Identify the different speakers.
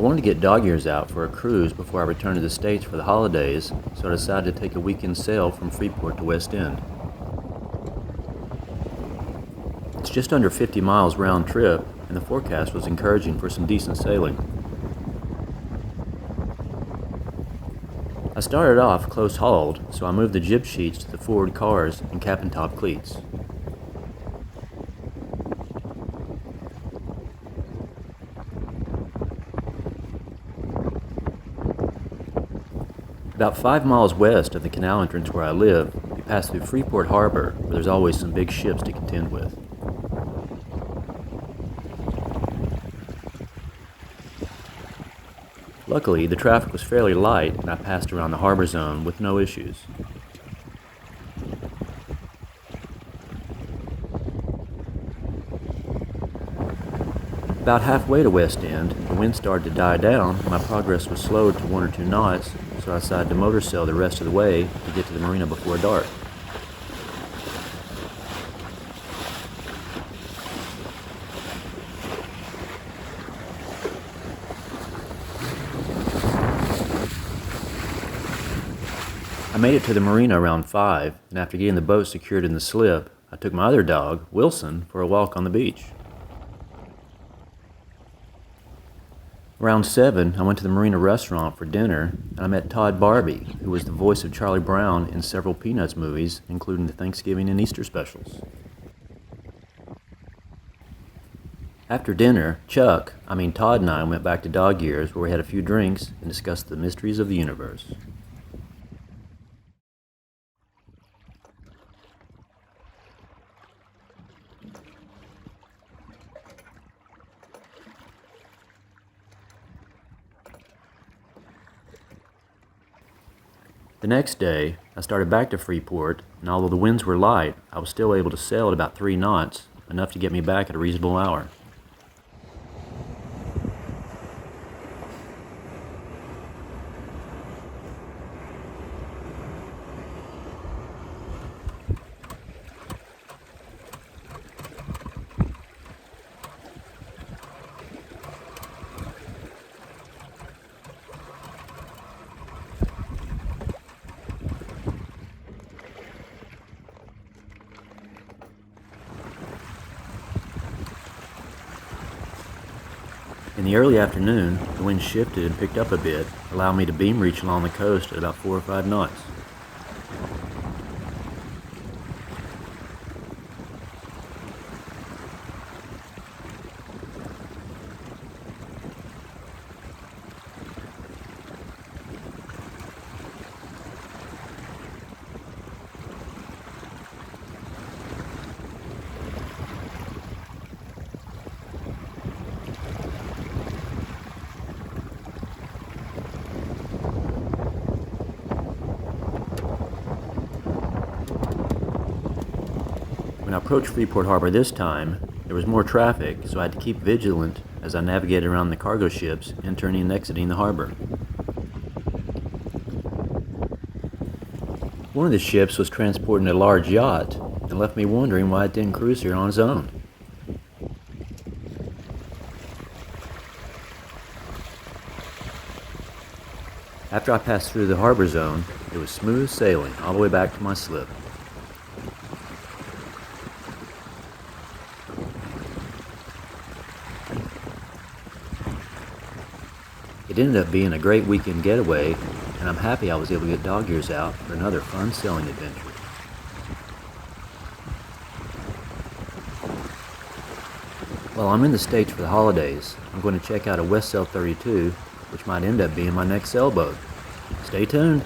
Speaker 1: wanted to get dog ears out for a cruise before I returned to the States for the holidays, so I decided to take a weekend sail from Freeport to West End. It's just under 50 miles round trip, and the forecast was encouraging for some decent sailing. I started off close-hauled, so I moved the jib sheets to the forward cars and cap-and-top cleats. About 5 miles west of the canal entrance where I live, we pass through Freeport Harbor, where there's always some big ships to contend with. Luckily, the traffic was fairly light and I passed around the harbor zone with no issues. About halfway to West End, the wind started to die down and my progress was slowed to 1 or 2 knots, so I decided to motor sail the rest of the way to get to the marina before dark. I made it to the marina around 5, and after getting the boat secured in the slip, I took my other dog, Wilson, for a walk on the beach. Around 7, I went to the marina restaurant for dinner, and I met Todd Barbee, who was the voice of Charlie Brown in several Peanuts movies, including the Thanksgiving and Easter specials. After dinner, Todd and I went back to Dog Ears, where we had a few drinks and discussed the mysteries of the universe. The next day, I started back to Freeport, and although the winds were light, I was still able to sail at about 3 knots, enough to get me back at a reasonable hour. In the early afternoon, the wind shifted and picked up a bit, allowing me to beam reach along the coast at about 4 or 5 knots. When I approached Freeport Harbor this time, there was more traffic, so I had to keep vigilant as I navigated around the cargo ships entering and exiting the harbor. One of the ships was transporting a large yacht and left me wondering why it didn't cruise here on its own. After I passed through the harbor zone, it was smooth sailing all the way back to my slip. It ended up being a great weekend getaway, and I'm happy I was able to get Dog Ears out for another fun sailing adventure. While I'm in the States for the holidays, I'm going to check out a West Sail 32, which might end up being my next sailboat. Stay tuned!